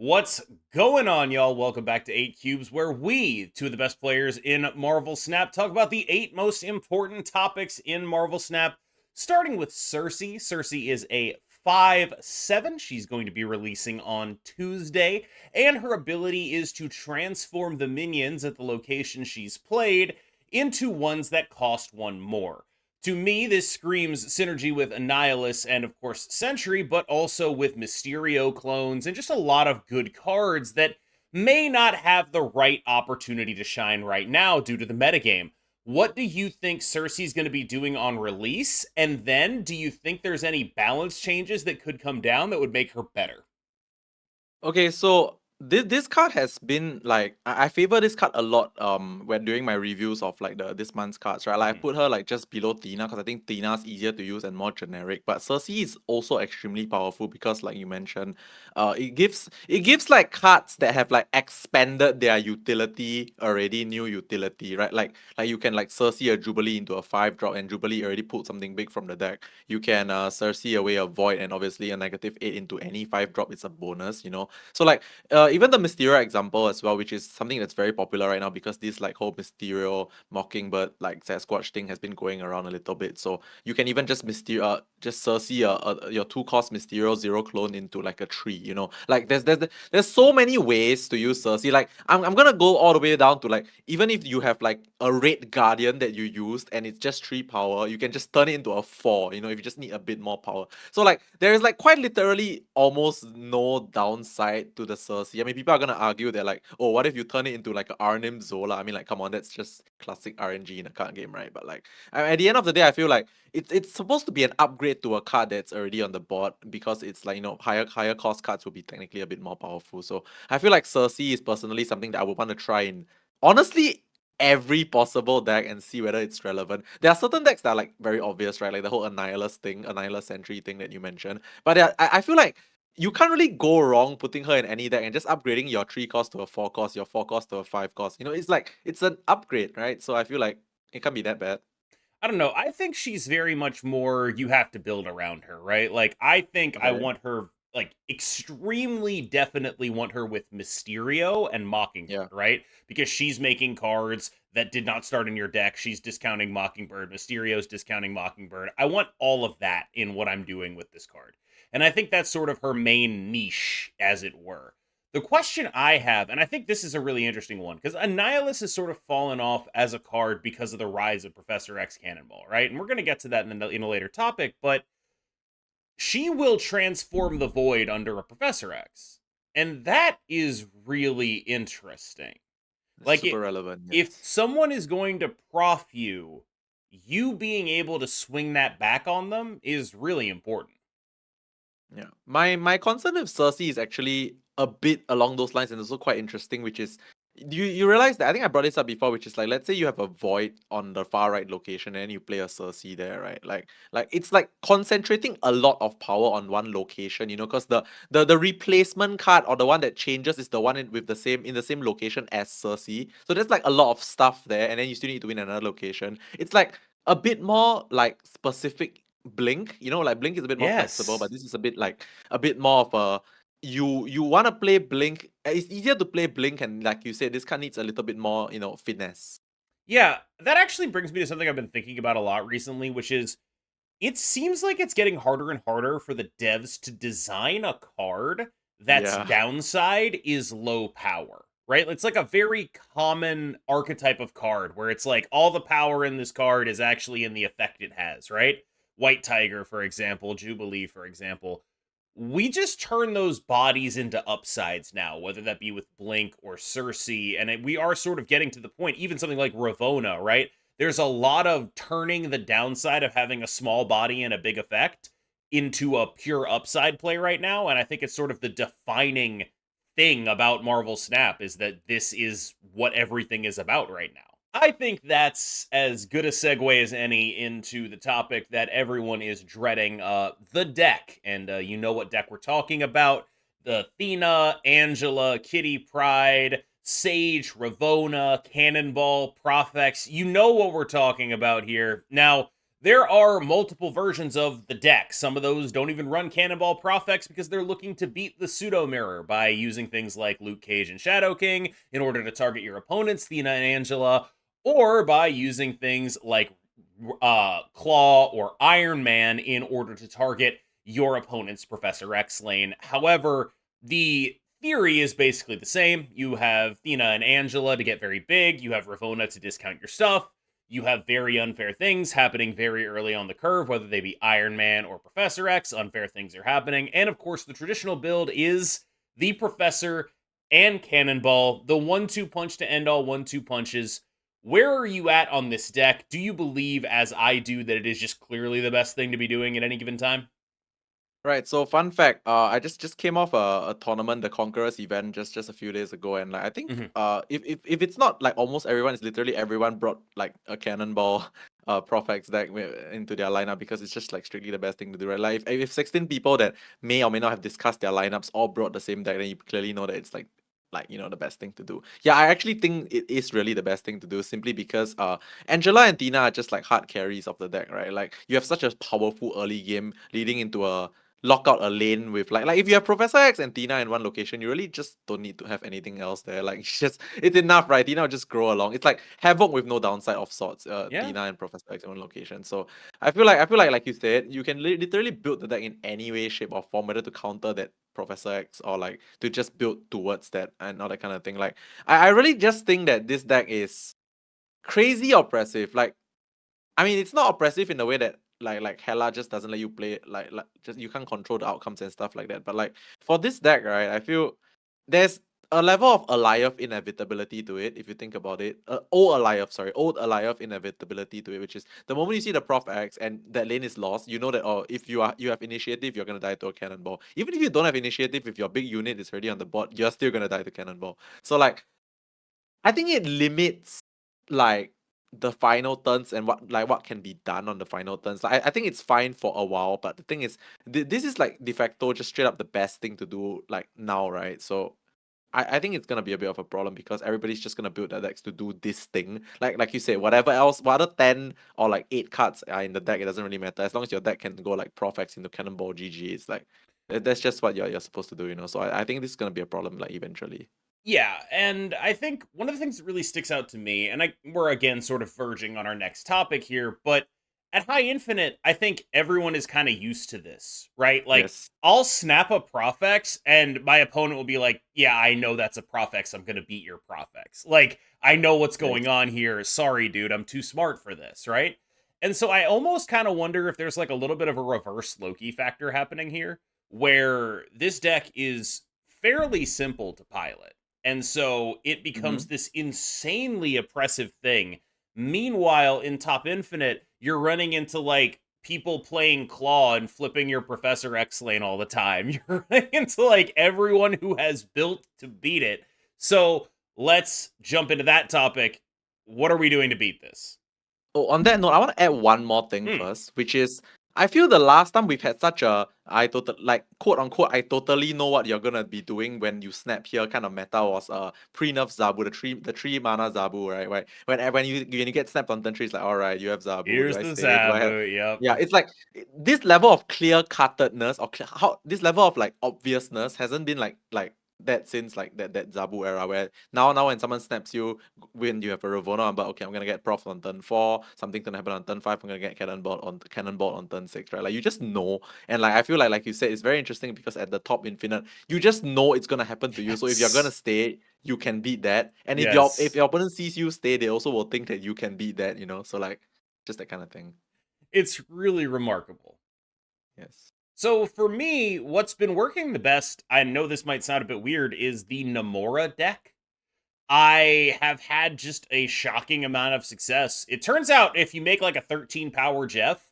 What's going on, y'all? Welcome back to 8 Cubes, where we, two of the best players in Marvel Snap, talk about the 8 most important topics in Marvel Snap, starting with Cersei. Cersei is a 5/7. She's going to be releasing on Tuesday, and her ability is to transform the minions at the location she's played into ones that cost one more. To me, this screams synergy with Annihilus and, of course, Sentry, but also with Mysterio clones and just a lot of good cards that may not have the right opportunity to shine right now due to the metagame. What do you think Cersei's going to be doing on release? And then, do you think there's any balance changes that could come down that would make her better? Okay, so this card has been like I favor this card a lot when doing my reviews of like this month's cards, right? Like I Mhm. put her like just below Thena because I think Thena's easier to use and more generic. But Cersei is also extremely powerful because like you mentioned, it gives like cards that have like expanded their utility already, new utility, right? Like you can like Cersei a Jubilee into a 5-drop and Jubilee already pulled something big from the deck. You can Cersei away a Void and obviously a -8 into any 5-drop is a bonus, you know. So like even the Mysterio example as well, which is something that's very popular right now because this like whole Mysterio Mockingbird like Sasquatch thing has been going around a little bit. So you can even just just Cersei your 2-cost Mysterio 0 clone into like a 3, you know. Like there's so many ways to use Cersei. Like I'm gonna go all the way down to like even if you have like a red guardian that you used and it's just 3 power, you can just turn it into a 4, you know, if you just need a bit more power. So like there is like quite literally almost no downside to the Cersei. I mean, people are gonna argue that like, oh, what if you turn it into like a Arnim Zola? I mean, like, come on, that's just classic RNG in a card game, right? But like, at the end of the day, I feel like it's supposed to be an upgrade to a card that's already on the board because it's like higher cost cards will be technically a bit more powerful. So I feel like Cersei is personally something that I would want to try in. Honestly, every possible deck and see whether it's relevant. There are certain decks that are like very obvious, right? Like the whole Annihilus thing, Annihilus Sentry thing that you mentioned. But I feel like you can't really go wrong putting her in any deck and just upgrading your 3 cost to a 4 cost, your 4 cost to a 5 cost. You know, it's like it's an upgrade, right? So I feel like it can't be that bad. I don't know. I think she's very much more you have to build around her, right? Like I think I Okay. want her like extremely definitely want her with Mysterio and Yeah. Mockingbird, right? Because she's making cards that did not start in your deck. She's discounting Mockingbird. Mysterio's discounting Mockingbird. I want all of that in what I'm doing with this card. And I think that's sort of her main niche, as it were. The question I have, and I think this is a really interesting one, because Annihilus has sort of fallen off as a card because of the rise of Professor X Cannonball, right? And we're going to get to that in a later topic, but she will transform the Void under a Professor X. And that is really interesting. It's Like, super relevant, if yes. someone is going to prof you, you being able to swing that back on them is really important. Yeah. My concern with Cersei is actually a bit along those lines and also quite interesting, which is you realize that I think I brought this up before, which is like let's say you have a void on the far right location and you play a Cersei there, right? Like it's like concentrating a lot of power on one location, you know, because the replacement card or the one that changes is the one with the same in the same location as Cersei. So there's like a lot of stuff there, and then you still need to win another location. It's like a bit more like specific Blink, you know, like Blink is a bit more flexible, but Yes. this is a bit like a bit more of a you want to play Blink. It's easier to play Blink, and like you said, this card needs a little bit more, you know, finesse. Yeah, that actually brings me to something I've been thinking about a lot recently, which is it seems like it's getting harder and harder for the devs to design a card that's Yeah, downside is low power, right? It's like a very common archetype of card where it's like all the power in this card is actually in the effect it has, right? White Tiger, for example, Jubilee, for example. We just turn those bodies into upsides now, whether that be with Blink or Cersei, and we are sort of getting to the point, even something like Ravona, right? There's a lot of turning the downside of having a small body and a big effect into a pure upside play right now. And I think it's sort of the defining thing about Marvel Snap is that this is what everything is about right now. I think that's as good a segue as any into the topic that everyone is dreading, the deck. And you know what deck we're talking about. The Thena, Angela, Kitty Pride, Sage, Ravona, Cannonball, Profex. You know what we're talking about here. Now, There are multiple versions of the deck. Some of those don't even run Cannonball Profex because they're looking to beat the Pseudo Mirror by using things like Luke Cage and Shadow King in order to target your opponents, Thena and Angela, or by using things like Claw or Iron Man in order to target your opponent's Professor X lane. However, the theory is basically the same. You have Thena and Angela to get very big, you have Ravonna to discount your stuff, you have very unfair things happening very early on the curve, whether they be Iron Man or Professor X. Unfair things are happening. And of course, the traditional build is the Professor and Cannonball, the 1-2 punch to end all 1-2 punches. Where are you at on this deck? Do you believe, as I do, that it is just clearly the best thing to be doing at any given time? Right. So fun fact, I just came off a tournament, the Conquerors event, just a few days ago, and like I think Mhm. if it's not like almost everyone, it's literally everyone brought like a Cannonball Profex deck into their lineup because it's just like strictly the best thing to do, right? Like if 16 people that may or may not have discussed their lineups all brought the same deck, then you clearly know that it's like the best thing to do. Yeah, I actually think it is really the best thing to do simply because Angela and Tina are just like hard carries of the deck, right? Like you have such a powerful early game leading into a lock out a lane with like if you have Professor X and Tina in one location, you really just don't need to have anything else there. Like it's enough, right? Tina will just grow along. It's like Havoc with no downside of sorts. Yeah. Tina and Professor X in one location. So I feel like you said, you can literally build the deck in any way, shape, or form, whether to counter that Professor X or like to just build towards that and all that kind of thing. Like I really just think that this deck is crazy oppressive. Like I mean, it's not oppressive in the way that like Hela just doesn't let you play like just you can't control the outcomes and stuff like that. But like for this deck, right, I feel there's a level of Alioth inevitability to it if you think about it. Old Alioth inevitability to it, which is the moment you see the Prof X and that lane is lost, you know that oh, if you have initiative, you're gonna die to a cannonball. Even if you don't have initiative, if your big unit is already on the board, you're still gonna die to cannonball. So like I think it limits like the final turns and what can be done on the final turns. Like I think it's fine for a while, but the thing is, this is like de facto just straight up the best thing to do like now, right? So I think it's gonna be a bit of a problem because everybody's just gonna build their decks to do this thing. Like you say, whatever else, what other 10 or like 8 cards are in the deck, it doesn't really matter. As long as your deck can go like Profex into Cannonball GG, it's like that's just what you're supposed to do, you know. So I think this is gonna be a problem like eventually. Yeah, and I think one of the things that really sticks out to me, and we're again sort of verging on our next topic here, but at High Infinite, I think everyone is kind of used to this, right? Like, Yes. I'll snap a Profex, and my opponent will be like, "Yeah, I know that's a Profex. I'm gonna beat your Profex. Like, I know what's going Yes. on here. Sorry, dude, I'm too smart for this, right?" And so I almost kind of wonder if there's like a little bit of a reverse Loki factor happening here, where this deck is fairly simple to pilot, and so it becomes Mm-hmm. this insanely oppressive thing. Meanwhile, in Top Infinite, you're running into like people playing Claw and flipping your Professor X lane all the time. You're running into like everyone who has built to beat it. So let's jump into that topic. What are we doing to beat this? Oh, on that note, I want to add one more thing Hmm. first, which is I feel the last time we've had such a quote unquote I totally know what you're gonna be doing when you snap here kind of meta was pre-nerf Zabu, the three mana Zabu, right? Right. When you get snapped on turn three, it's like alright, you have Zabu. Do Here's I the stay? Do I have Zabu. Yep. yeah, it's like this level of clear cuttedness or how this level of like obviousness hasn't been like that since like that Zabu era where now when someone snaps you when you have a Ravonna, but okay, I'm gonna get Prof on turn 4, something's gonna happen on turn 5, I'm gonna get Cannonball on turn 6, right? Like you just know. And like I feel like you said, it's very interesting because at the top infinite, you just know it's gonna happen to you. So if you're gonna Yes. stay, you can beat that. And if Yes. your opponent sees you stay, they also will think that you can beat that, you know. So like just that kind of thing. It's really remarkable. Yes. So for me, what's been working the best, I know this might sound a bit weird, is the Namora deck. I have had just a shocking amount of success. It turns out if you make like a 13 power Jeff,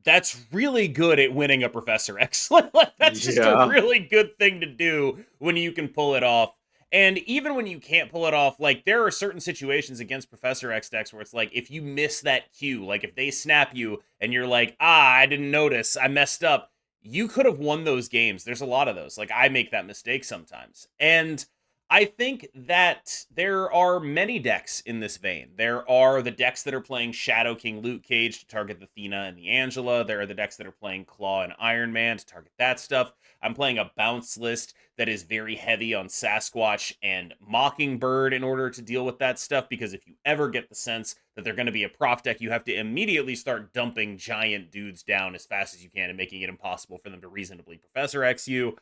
that's really good at winning a Professor X. Like that's just a Yeah. really good thing to do when you can pull it off. And even when you can't pull it off, like there are certain situations against Professor X decks where it's like if you miss that cue, like if they snap you and you're like, I didn't notice, I messed up, you could have won those games. There's a lot of those. Like I make that mistake sometimes. And I think that there are many decks in this vein. There are the decks that are playing Shadow King Luke Cage to target the Thena and the Angela. There are the decks that are playing Claw and Iron Man to target that stuff. I'm playing a bounce list that is very heavy on Sasquatch and Mockingbird in order to deal with that stuff, because if you ever get the sense that they're going to be a prof deck, you have to immediately start dumping giant dudes down as fast as you can and making it impossible for them to reasonably Professor X you.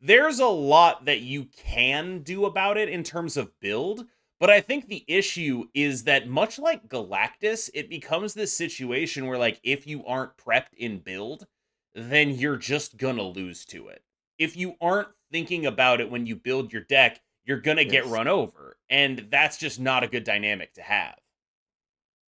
There's a lot that you can do about it in terms of build, but I think the issue is that much like Galactus, it becomes this situation where, like, if you aren't prepped in build, then you're just gonna lose to it. If you aren't thinking about it when you build your deck, you're gonna get Yes. run over, and that's just not a good dynamic to have.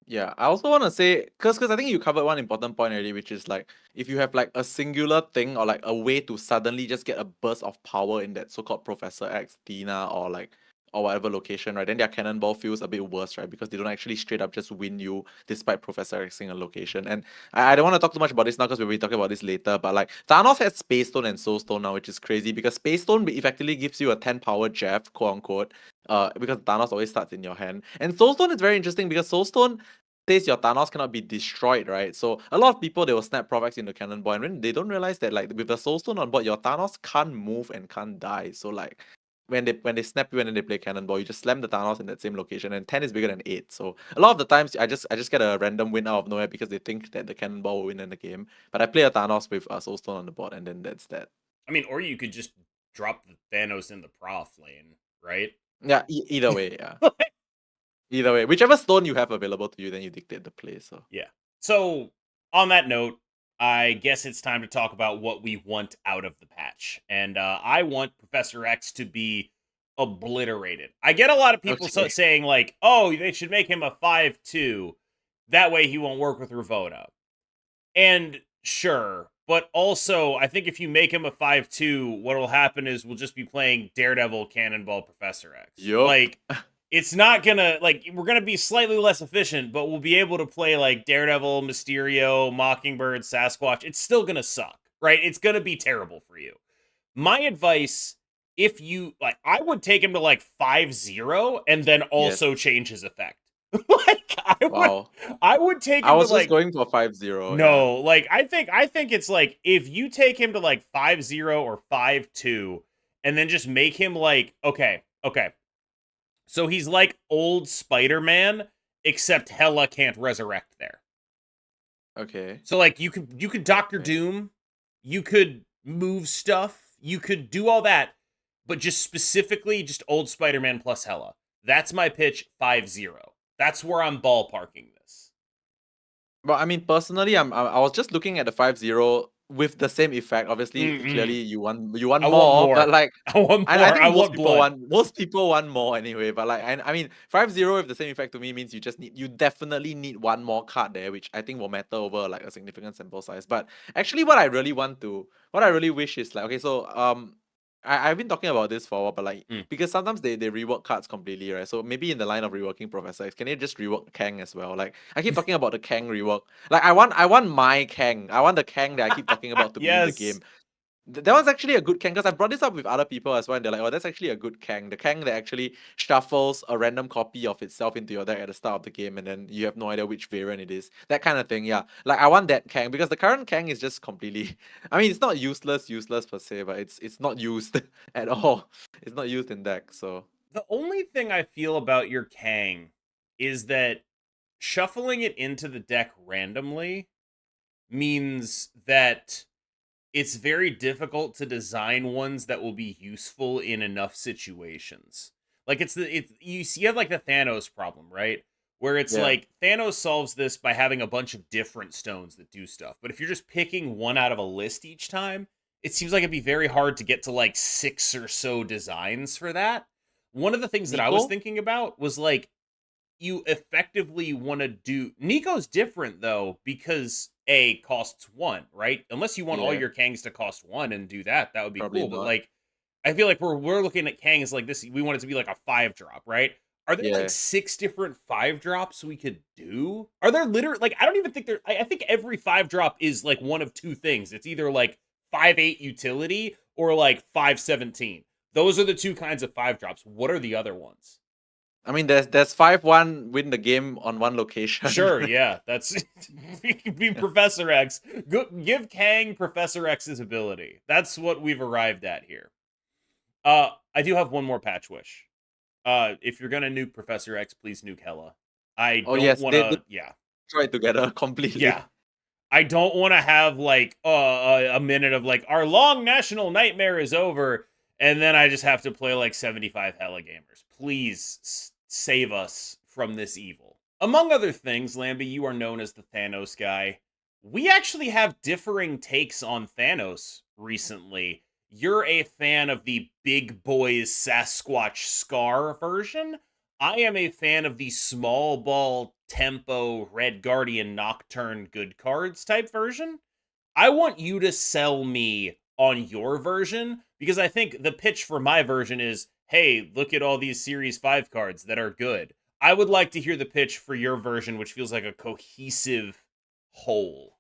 Yeah, I also want to say, because I think you covered one important point already, which is like if you have like a singular thing or like a way to suddenly just get a burst of power in that so-called Professor X, Tina, or like or whatever location, right? Then their cannonball feels a bit worse, right? Because they don't actually straight up just win you despite Professor Xing a location. And I don't want to talk too much about this now because we'll be talking about this later. But like Thanos has Space Stone and Soul Stone now, which is crazy because Space Stone effectively gives you a 10 power jab, quote unquote. Because Thanos always starts in your hand. And Soulstone is very interesting because Soulstone says your Thanos cannot be destroyed, right? So a lot of people they will snap Provex into Cannonball, and when they don't realize that like with the Soulstone on board, your Thanos can't move and can't die. So like when they snap you and then they play Cannonball, you just slam the Thanos in that same location, and 10 is bigger than 8. So a lot of the times I just get a random win out of nowhere because they think that the Cannonball will win in the game. But I play a Thanos with a Soulstone on the board, and then that's that. I mean, or you could just drop the Thanos in the prof lane, right? Yeah, either way, yeah. Either way, whichever stone you have available to you, then you dictate the play. So Yeah. So, on that note, I guess it's time to talk about what we want out of the patch. And I want Professor X to be obliterated. I get a lot of people okay. saying, like, oh, they should make him a 5-2. That way he won't work with Ravona. And sure. But also, I think if you make him a 5-2, what will happen is we'll just be playing Daredevil Cannonball Professor X. Yup. Like, it's not gonna, like, we're gonna be slightly less efficient, but we'll be able to play like Daredevil, Mysterio, Mockingbird, Sasquatch. It's still gonna suck, right? It's gonna be terrible for you. My advice, if you like, I would take him to like 5-0 and then Yes. also change his effect. Like, Wow. I would take I him to was just like, going for 5-0. Yeah. no, like, I think it's like if you take him to like 5-0 or 5-2 and then just make him like, okay. So he's like old Spider-Man, except Hela can't resurrect there. Okay. So like you could Doctor Okay. Doom, you could move stuff, you could do all that, but just specifically just old Spider-Man plus Hela. That's my pitch 5-0. That's where I'm ballparking this. But I mean, personally, I was just looking at the 5-0 with the same effect. Obviously, clearly Mm-mm. you want I want more, but more. like I want I more. I think want blood. most people want more anyway. But like I mean, 5-0 with the same effect to me means you definitely need one more card there, which I think will matter over like a significant sample size. But actually, what I really wish is like okay, so I've been talking about this for a while, but like Mm. because sometimes they rework cards completely, right? So maybe in the line of reworking Professor X, can they just rework Kang as well? Like I keep talking about the Kang rework. Like I want my Kang. I want the Kang that I keep talking about to be in the Yes. game. That was actually a good Kang because I brought this up with other people as well, and they're like, "Oh, that's actually a good Kang. The Kang that actually shuffles a random copy of itself into your deck at the start of the game, and then you have no idea which variant it is. That kind of thing, yeah. Like I want that Kang because the current Kang is just completely. I mean, it's not useless per se, but it's not used at all. It's not used in deck, so The only thing I feel about your Kang is that shuffling it into the deck randomly means that it's very difficult to design ones that will be useful in enough situations. Like you have like the Thanos problem, right? Where it's yeah. like Thanos solves this by having a bunch of different stones that do stuff. But if you're just picking one out of a list each time, it seems like it'd be very hard to get to like 6 or so designs for that. One of the things that I was Nico, thinking about was like you effectively want to do Nico's different though because A costs 1, right? Unless you want all yeah, your Kangs to cost 1 and do that, that would be probably cool. But not. like I feel like we're looking at Kang as like this, we want it to be like a 5 drop, right? Are there like Yeah, 6 different 5 drops we could do? Are there literally like I don't even think there I think every 5 drop is like one of two things. It's either like 5-8 utility or like 5-17. Those are the two kinds of 5-drops. What are the other ones? I mean, there's 5-1 win the game on one location. Sure, yeah, that's be Professor X. Give Kang Professor X's ability. That's what we've arrived at here. I do have one more patch wish. If you're gonna nuke Professor X, please nuke Hela. I Oh don't yes, they wanna, yeah, try together completely. yeah. I don't want to have like a minute of like our long national nightmare is over, and then I just have to play like 75 Hella gamers. Please save us from this evil. Among other things, Lamby, you are known as the Thanos guy. We actually have differing takes on Thanos recently. You're a fan of the big boys Sasquatch Scar version. I am a fan of the small ball tempo Red Guardian Nocturne good cards type version. I want you to sell me on your version because I think the pitch for my version is, hey, look at all these Series 5 cards that are good. I would like to hear the pitch for your version, which feels like a cohesive whole.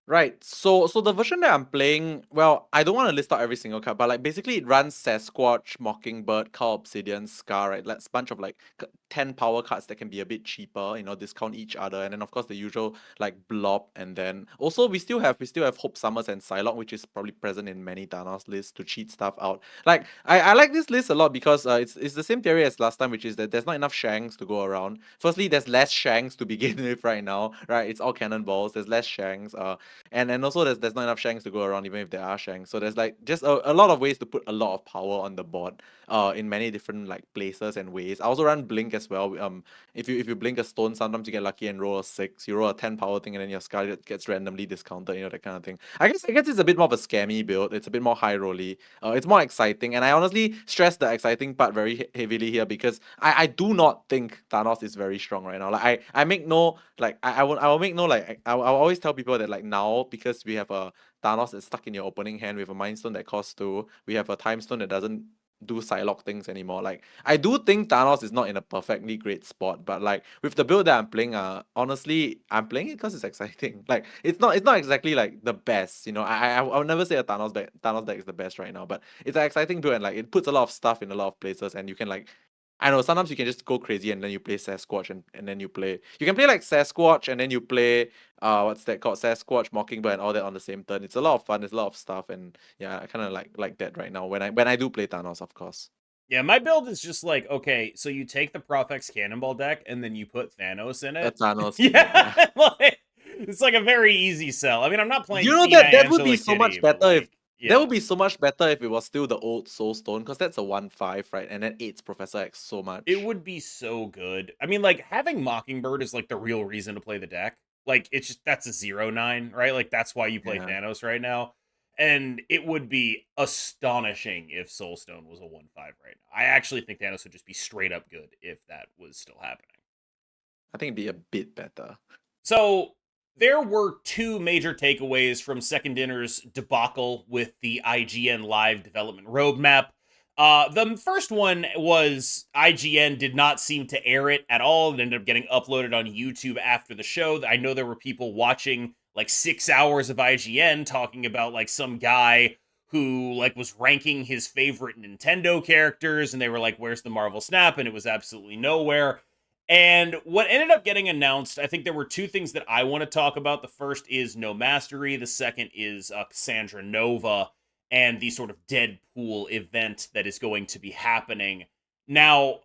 Right. So the version that I'm playing, well, I don't want to list out every single card, but like basically it runs Sasquatch, Mockingbird, Call Obsidian, Scar, right? That's a bunch of like 10 power cards that can be a bit cheaper, discount each other. And then of course the usual like Blob, and then also we still have Hope Summers and Psylocke, which is probably present in many Thanos lists to cheat stuff out. Like I like this list a lot because it's the same theory as last time, which is that there's not enough Shanks to go around. Firstly, there's less Shanks to begin with right now, right? It's all cannonballs, there's less Shanks. And also there's not enough Shanks to go around even if there are Shanks. So there's like just a lot of ways to put a lot of power on the board in many different like places and ways. I also run Blink as well. If you blink a stone, sometimes you get lucky and roll a 6. You roll a 10 power thing and then your Scar gets randomly discounted, that kind of thing. I guess it's a bit more of a scammy build. It's a bit more high rolly. It's more exciting. And I honestly stress the exciting part very heavily here because I do not think Thanos is very strong right now. Like I make no like I will make no like I'll always tell people that like now because we have a Thanos that's stuck in your opening hand with a Mind Stone that costs 2, we have a Time Stone that doesn't do Psylocke things anymore. Like I do think Thanos is not in a perfectly great spot, but like with the build that I'm playing, honestly, I'm playing it because it's exciting. Like it's not exactly like the best, I'll never say a Thanos deck is the best right now, but it's an exciting build and like it puts a lot of stuff in a lot of places, and you can like I know sometimes you can just go crazy and then you play Sasquatch and then you can play like Sasquatch and then you play what's that called, Sasquatch, Mockingbird and all that on the same turn. It's a lot of fun, there's a lot of stuff, and yeah, I kinda like that right now when I do play Thanos, of course. Yeah, my build is just like, okay, so you take the Profex Cannonball deck and then you put Thanos in A it. Thanos in it, Yeah, yeah. like, it's like a very easy sell. I mean, I'm not playing You know Thena, that would Angela, be so Kitty, much but better if like, that yeah. would be so much better if it was still the old Soul Stone, because that's a 1/5, right? And that aids Professor X so It much. would be so good. I mean, like, having Mockingbird is like the real reason to play the deck. Like, it's just that's a 0/9, right? Like, that's why you play Yeah. Thanos right now. And it would be astonishing if Soulstone was a 1/5 right now. I actually think Thanos would just be straight up good if that was still happening. I think it'd be a bit better. So there were two major takeaways from Second Dinner's debacle with the IGN live development roadmap. The first one was IGN did not seem to air it at all. It ended up getting uploaded on YouTube after the show. I know there were people watching like 6 hours of IGN talking about like some guy who like was ranking his favorite Nintendo characters, and they were like, "Where's the Marvel Snap?" And it was absolutely nowhere. And what ended up getting announced, I think there were two things that I want to talk about. The first is No Mastery. The second is Cassandra Nova and the sort of Deadpool event that is going to be happening. Now,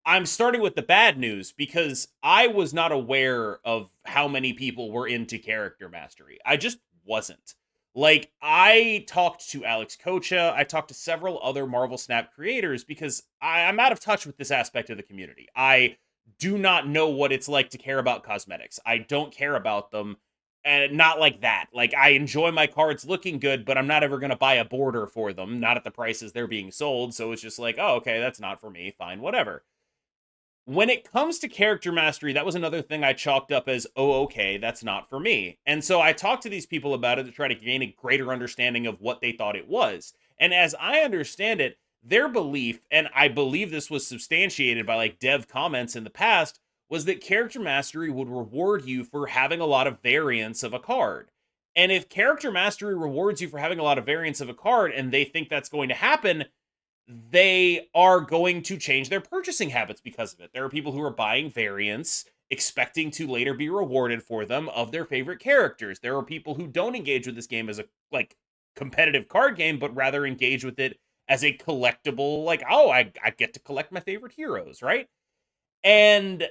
I'm starting with the bad news because I was not aware of how many people were into character mastery. I just wasn't. Like, I talked to Alex Kocha, I talked to several other Marvel Snap creators because I'm out of touch with this aspect of the community. I do not know what it's like to care about cosmetics. I don't care about them. And not like that. Like, I enjoy my cards looking good, but I'm not ever going to buy a border for them, not at the prices they're being sold. So it's just like, oh, okay, that's not for me. Fine, whatever. When it comes to character mastery, that was another thing I chalked up as, oh, okay, that's not for me. And so I talked to these people about it to try to gain a greater understanding of what they thought it was. And as I understand it, their belief, and I believe this was substantiated by like dev comments in the past, was that character mastery would reward you for having a lot of variance of a card. And if character mastery rewards you for having a lot of variance of a card and they think that's going to happen, they are going to change their purchasing habits because of it. There are people who are buying variants expecting to later be rewarded for them of their favorite characters. There are people who don't engage with this game as a like competitive card game, but rather engage with it as a collectible, like, oh, I get to collect my favorite heroes, right? And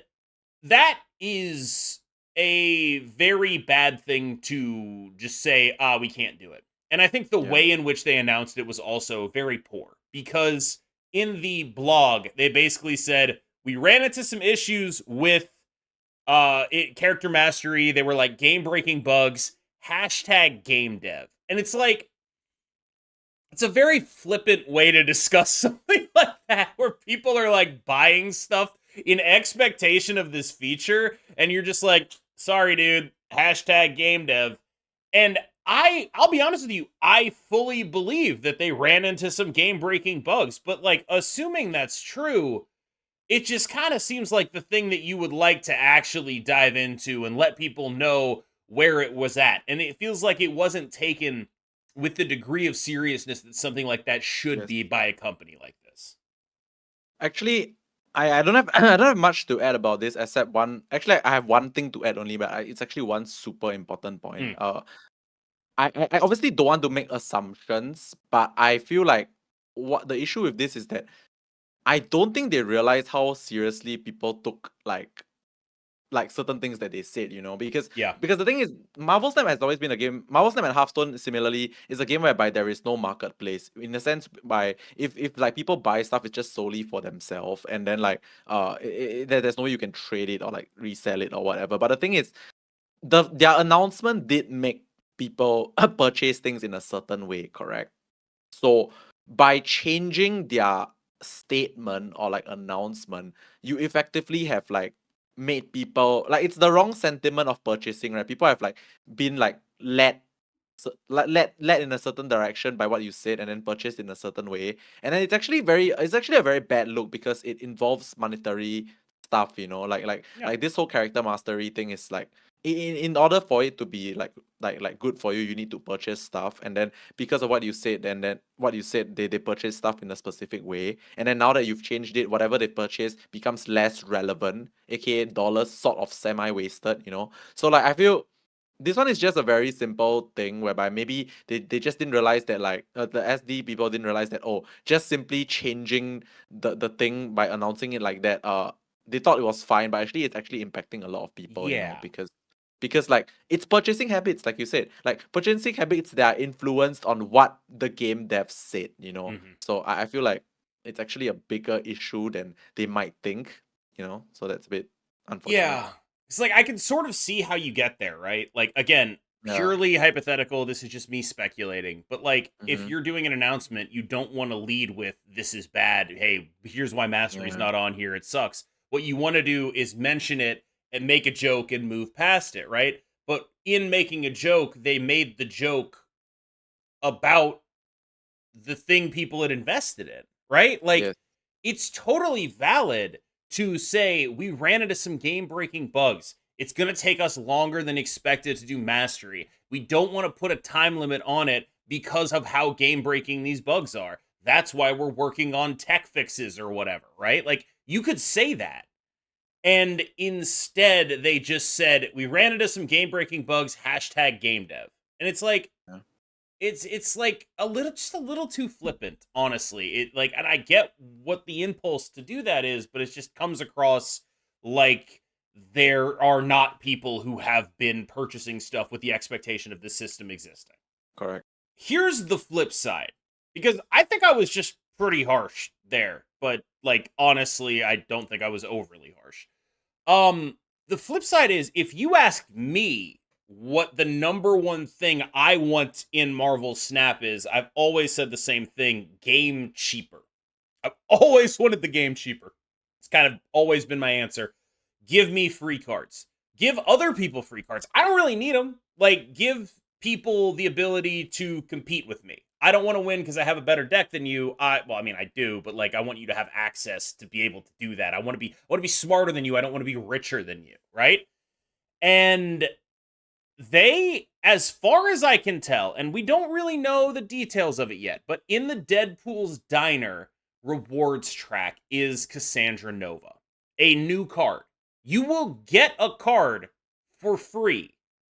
that is a very bad thing to just say, we can't do it. And I think the Yeah. way in which they announced it was also very poor because in the blog, they basically said, we ran into some issues with character mastery. They were like game breaking bugs, hashtag game dev. And it's like, it's a very flippant way to discuss something like that, where people are like buying stuff in expectation of this feature, and you're just like, sorry, dude, hashtag game dev. And I'll be honest with you, I fully believe that they ran into some game breaking bugs, but like assuming that's true, it just kind of seems like the thing that you would like to actually dive into and let people know where it was at. And it feels like it wasn't taken with the degree of seriousness that something like that should Yes. be by a company like this. Actually, I don't have I don't have much to add about this except one. Actually, I have one thing to add only, but it's actually one super important point. Mm, I obviously don't want to make assumptions, but I feel like what the issue with this is that I don't think they realize how seriously people took like certain things that they said, because yeah. the thing is, Marvel Snap has always been a game. Marvel Snap and Hearthstone similarly is a game whereby there is no marketplace in the sense by if like people buy stuff, it's just solely for themselves, and then like there's no way you can trade it or like resell it or whatever. But the thing is, their announcement did make people purchase things in a certain way, correct? So by changing their statement or like announcement, you effectively have like made people like it's the wrong sentiment of purchasing, right? People have like been like led in a certain direction by what you said and then purchased in a certain way. And then it's actually a very bad look because it involves monetary stuff, Yeah. like this whole character mastery thing is like in order for it to be like good for you, you need to purchase stuff, and then because of what you said, then what you said, they purchase stuff in a specific way, and then now that you've changed it, whatever they purchase becomes less relevant, aka dollars sort of semi wasted, so like I feel this one is just a very simple thing whereby maybe they just didn't realize that like the SD people didn't realize that, oh, just simply changing the thing by announcing it like that, they thought it was fine, but actually it's actually impacting a lot of people, Yeah. because like it's purchasing habits, like you said, like purchasing habits that are influenced on what the game devs said, Hmm. so I feel like it's actually a bigger issue than they might think, so that's a bit unfortunate. Yeah. It's like I can sort of see how you get there, right? Like again, Yeah. purely hypothetical, this is just me speculating. But like if Mm-hmm. you're doing an announcement, you don't want to lead with this is bad. Hey, here's why mastery's Yeah. not on here. It sucks. What you want to do is mention it and make a joke and move past it, right? But in making a joke, they made the joke about the thing people had invested in, right? Like Yes. it's totally valid to say we ran into some game breaking bugs. It's going to take us longer than expected to do mastery. We don't want to put a time limit on it because of how game breaking these bugs are. That's why we're working on tech fixes or whatever, right? Like you could say that. And instead, they just said, we ran into some game breaking bugs, hashtag game dev. And it's like, Yeah. it's like a little too flippant, honestly. It like and I get what the impulse to do that is, but it just comes across like there are not people who have been purchasing stuff with the expectation of the system existing. Correct. Here's the flip side. Because I think I was just pretty harsh there, but like honestly, I don't think I was overly harsh. The flip side is if you ask me what the number one thing I want in Marvel Snap is, I've always said the same thing, game cheaper. I've always wanted the game cheaper. It's kind of always been my answer. Give me free cards. Give other people free cards. I don't really need them. Like, give people the ability to compete with me. I don't want to win because I have a better deck than you. Well, I mean, I do, but like, I want you to have access to be able to do that. I want to be smarter than you. I don't want to be richer than you, right? And they, as far as I can tell, and we don't really know the details of it yet, but in the Deadpool's diner, rewards track is Cassandra Nova, a new card. You will get a card for free.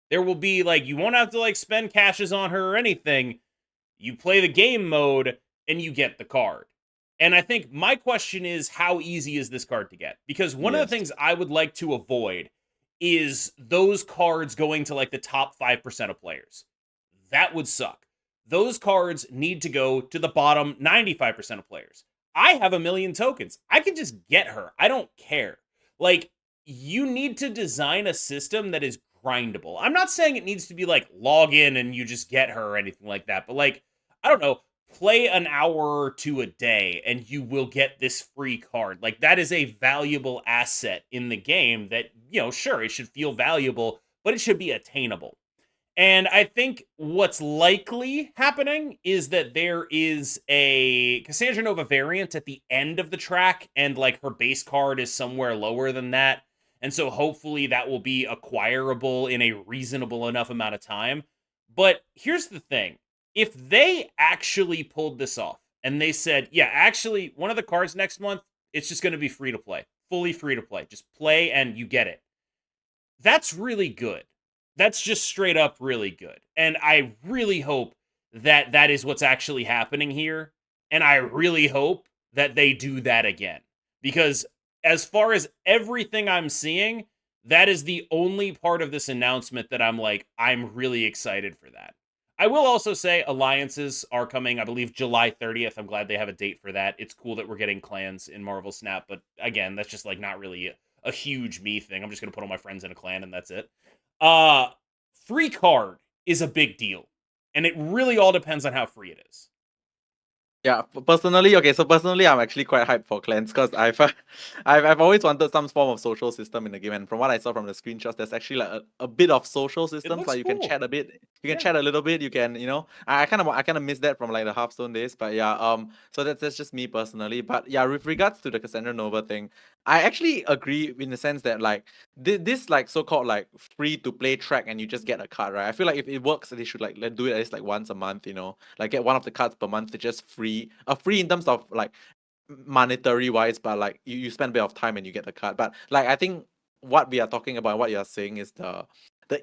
There will be like, you won't have to like spend cashes on her or anything. You play the game mode and you get the card. And I think my question is, how easy is this card to get? Because one of the Yes. things I would like to avoid is those cards going to like the top 5% of players. That would suck. Those cards need to go to the bottom 95% of players. I have a million tokens. I can just get her. I don't care. Like, you need to design a system that is grindable. I'm not saying it needs to be like log in and you just get her or anything like that, but like, I don't know, play an hour or two a day and you will get this free card. Like, that is a valuable asset in the game that, sure, it should feel valuable, but it should be attainable. And I think what's likely happening is that there is a Cassandra Nova variant at the end of the track, and like her base card is somewhere lower than that. And so hopefully that will be acquirable in a reasonable enough amount of time. But here's the thing, if they actually pulled this off and they said, yeah, actually, one of the cards next month, it's just going to be free to play, fully free to play, just play and you get it. That's really good. That's just straight up really good. And I really hope that that is what's actually happening here. And I really hope that they do that again. Because as far as everything I'm seeing, that is the only part of this announcement that I'm like, I'm really excited for that. I will also say alliances are coming, I believe, July 30th. I'm glad they have a date for that. It's cool that we're getting clans in Marvel Snap, but again, that's just like not really a huge me thing. I'm just gonna put all my friends in a clan and that's it. Uh Free card is a big deal. And it really all depends on how free it is. Yeah, personally, okay, so personally, I'm actually quite hyped for clans because I've always wanted some form of social system in the game, and from what I saw from the screenshots, there's actually like a bit of social It systems. looks Like you can cool. chat a bit, you can Yeah. chat a little bit, you can, I kind of miss that from like the Hearthstone days. But yeah, so that's just me personally. But yeah, with regards to the Cassandra Nova thing, I actually agree in the sense that like this like so-called like free to play track and you just get a card, right? I feel like if it works, they should like do it at least like once a month, like get one of the cards per month. It's just free, free in terms of like monetary wise, but like you spend a bit of time and you get the card. But like I think what we are talking about, what you're saying is the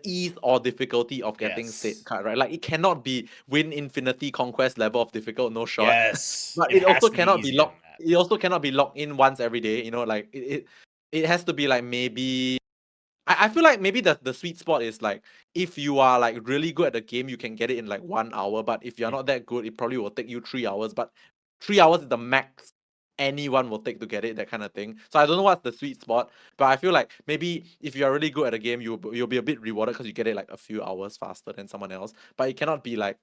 ease or difficulty of getting said Yes. card, right? Like it cannot be win infinity conquest level of difficult, no shot. Yes. But It it has also to be cannot be easier than locked. that. It also cannot be locked in once every day. Like it has to be like maybe I feel like maybe the sweet spot is like if you are like really good at the game, you can get it in like 1 hour. But if you're Mm. not that good, it probably will take you 3 hours. But 3 hours is the max anyone will take to get it, that kind of thing. So I don't know what's the sweet spot, but I feel like maybe if you're really good at the game, you'll be a bit rewarded because you get it like a few hours faster than someone else. But it cannot be like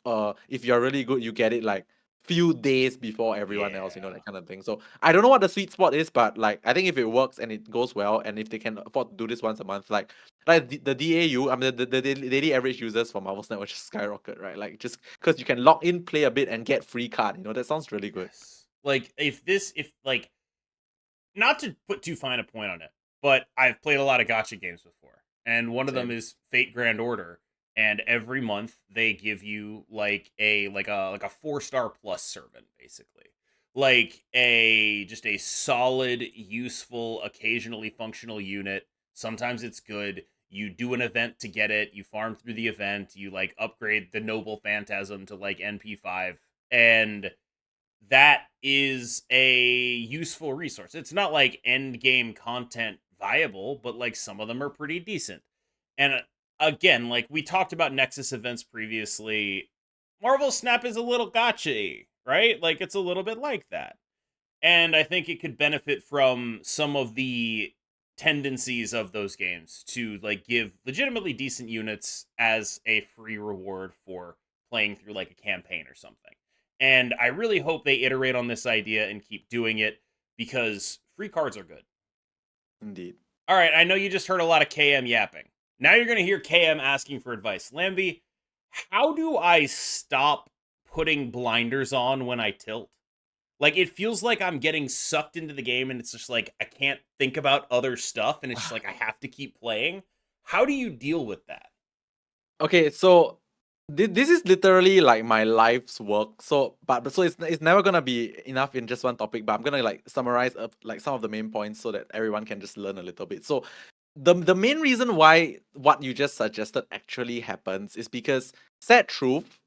if you're really good, you get it like few days before everyone else, Yeah. that kind of thing. So I don't know what the sweet spot is, but like I think if it works and it goes well, and if they can afford to do this once a month, like the DAU, I mean the daily average users for Marvel Snap will just skyrocket, right? Like just because you can log in, play a bit, and get free card, that sounds really good. Yes. Like if like, not to put too fine a point on it, but I've played a lot of gotcha games before. And one of them Same. is Fate Grand Order. And every month they give you like a 4-star plus servant, basically. Like a just a solid, useful, occasionally functional unit. Sometimes it's good. You do an event to get it, you farm through the event, you like upgrade the Noble Phantasm to like NP5, and that is a useful resource. It's not like end game content viable, but like some of them are pretty decent. And again, like we talked about Nexus events previously, Marvel Snap is a little gotcha, right? Like it's a little bit like that. And I think it could benefit from some of the tendencies of those games to like give legitimately decent units as a free reward for playing through like a campaign or something. And I really hope they iterate on this idea and keep doing it because free cards are good. Indeed. All right, I know you just heard a lot of KM yapping. Now you're going to hear KM asking for advice. Lamby, how do I stop putting blinders on when I tilt? Like, it feels like I'm getting sucked into the game and it's just like I can't think about other stuff and it's just like I have to keep playing. How do you deal with that? Okay, so This is literally like my life's work. So it's never gonna be enough in just one topic. But I'm gonna like summarize like some of the main points so that everyone can just learn a little bit. So the main reason why what you just suggested actually happens is because, sad truth,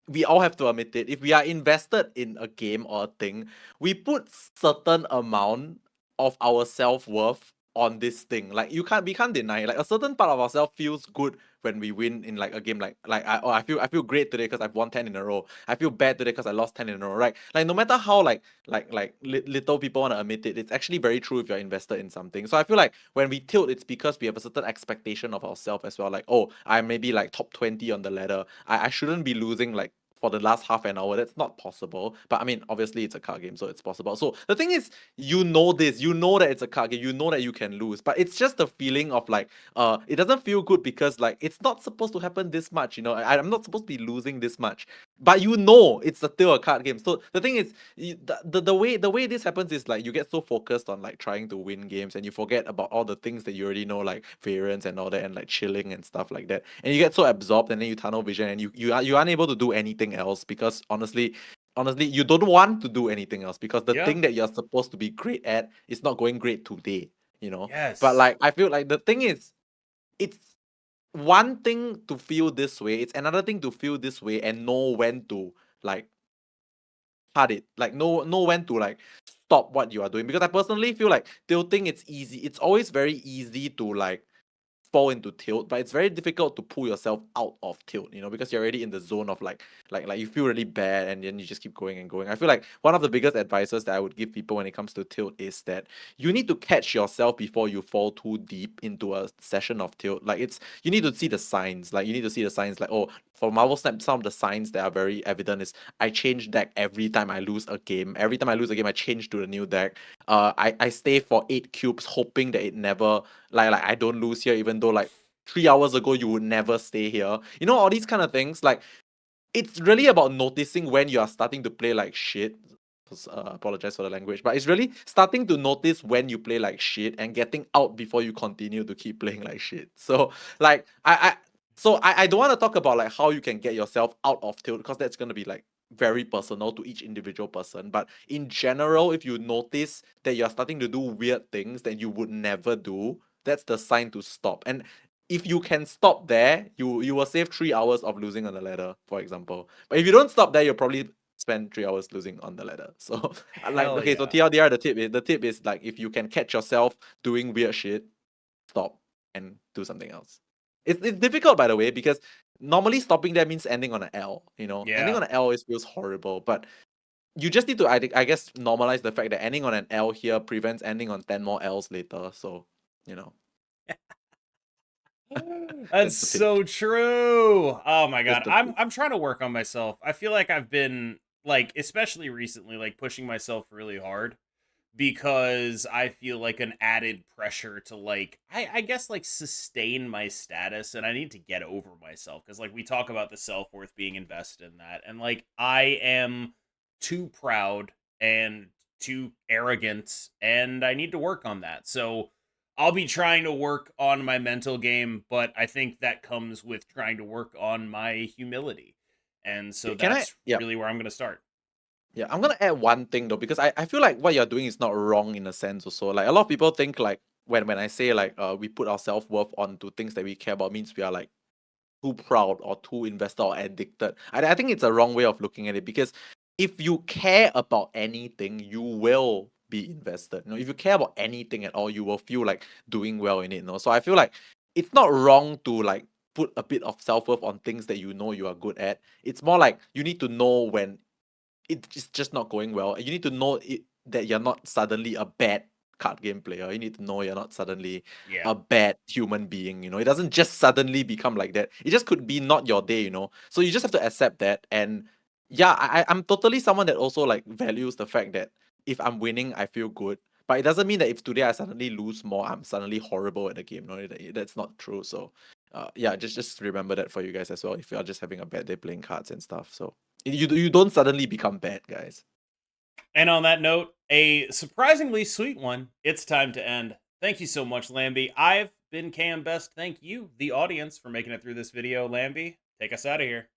we all have to admit it. If we are invested in a game or a thing, we put certain amount of our self-worth on this thing. Like we can't deny it. Like a certain part of ourselves feels good when we win in like a game, like I feel great today because I've won 10 in a row. I feel bad today because I lost 10 in a row, right? Like no matter how little people want to admit it, it's actually very true if you're invested in something. So I feel like when we tilt, it's because we have a certain expectation of ourselves as well. Like, oh, I'm maybe like top 20 on the ladder. I shouldn't be losing like for the last half an hour. That's not possible. But I mean, obviously it's a card game, so it's possible. So the thing is, you know this, you know that it's a card game, you know that you can lose, but it's just the feeling of like it doesn't feel good because like it's not supposed to happen this much, you know. I'm not supposed to be losing this much, but you know it's still a card game. So the thing is, the way this happens is like you get so focused on like trying to win games and you forget about all the things that you already know, like variance and all that, and like chilling and stuff like that, and you get so absorbed and then you tunnel vision and you are unable to do anything else because honestly you don't want to do anything else because the Yeah. thing that you're supposed to be great at is not going great today, you know. But Yes. like I feel like the thing is, it's one thing to feel this way, it's another thing to feel this way and know when to like cut it, like know when to like stop what you are doing. Because I personally feel like tilting, it's easy, it's always very easy to like fall into tilt, but it's very difficult to pull yourself out of tilt, you know, because you're already in the zone of like you feel really bad and then you just keep going and going. I feel like one of the biggest advices that I would give people when it comes to tilt is that you need to catch yourself before you fall too deep into a session of tilt. Like it's you need to see the signs. Like you need to see the signs like, oh, for Marvel Snap, some of the signs that are very evident is I change deck every time I lose a game. Every time I lose a game, I change to the new deck. I stay for 8 cubes hoping that it never like I don't lose here, even though like 3 hours ago you would never stay here. You know, all these kind of things. Like it's really about noticing when you are starting to play like shit. Apologize for the language, but it's really starting to notice when you play like shit and getting out before you continue to keep playing like shit. So like I don't want to talk about like how you can get yourself out of tilt because that's gonna be like very personal to each individual person. But in general, if you notice that you're starting to do weird things that you would never do, that's the sign to stop. And if you can stop there, you will save 3 hours of losing on the ladder, for example. But if you don't stop there, you'll probably spend 3 hours losing on the ladder. So like Hell okay, so yeah. TLDR, the tip is like if you can catch yourself doing weird shit, stop and do something else. It's difficult by the way, because normally stopping there means ending on an L, you know. Ending Yeah. on an L always feels horrible, but you just need to I guess normalize the fact that ending on an L here prevents ending on 10 more L's later. So, you know, That's that's the tip. so true. Oh my That's god. the I'm tip. I'm trying to work on myself. I feel like I've been like especially recently like pushing myself really hard because I feel like an added pressure to like I guess like sustain my status and I need to get over myself because like we talk about the self-worth being invested in that and like I am too proud and too arrogant and I need to work on that. So I'll be trying to work on my mental game, but I think that comes with trying to work on my humility. And so Can I? that's Yeah. really where I'm going to start. Yeah, I'm gonna add one thing though, because I feel like what you're doing is not wrong in a sense also. Like a lot of people think like when I say like we put our self-worth onto things that we care about means we are like too proud or too invested or addicted. I think it's a wrong way of looking at it, because if you care about anything, you will be invested. You know, if you care about anything at all, you will feel like doing well in it. You know, so I feel like it's not wrong to like put a bit of self-worth on things that you know you are good at. It's more like you need to know when it's just not going well. You need to know that you're not suddenly a bad card game player. You need to know you're not suddenly Yeah. a bad human being. You know, it doesn't just suddenly become like that. It just could be not your day. You know, so you just have to accept that. And yeah, I'm totally someone that also like values the fact that if I'm winning, I feel good. But it doesn't mean that if today I suddenly lose more, I'm suddenly horrible at the game. No, that's not true. So, yeah, just remember that for you guys as well. If you're just having a bad day playing cards and stuff, so you don't suddenly become bad, guys. And on that note, a surprisingly sweet one. It's time to end. Thank you so much, Lamby. I've been Cam Best. Thank you, the audience, for making it through this video, Lamby. take us out of here.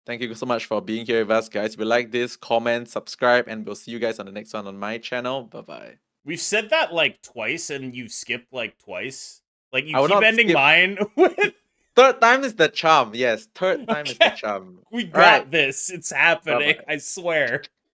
Thank you so much for being here with us, guys. If you like this, comment, subscribe, and we'll see you guys on the next one on my channel. Bye-bye. We've said that like twice, and you've skipped like twice. Like you I will keep not ending skip. mine with. Third time is the charm. Yes, third time is the Okay. charm. We All right. got this. It's happening. Bye-bye. I swear.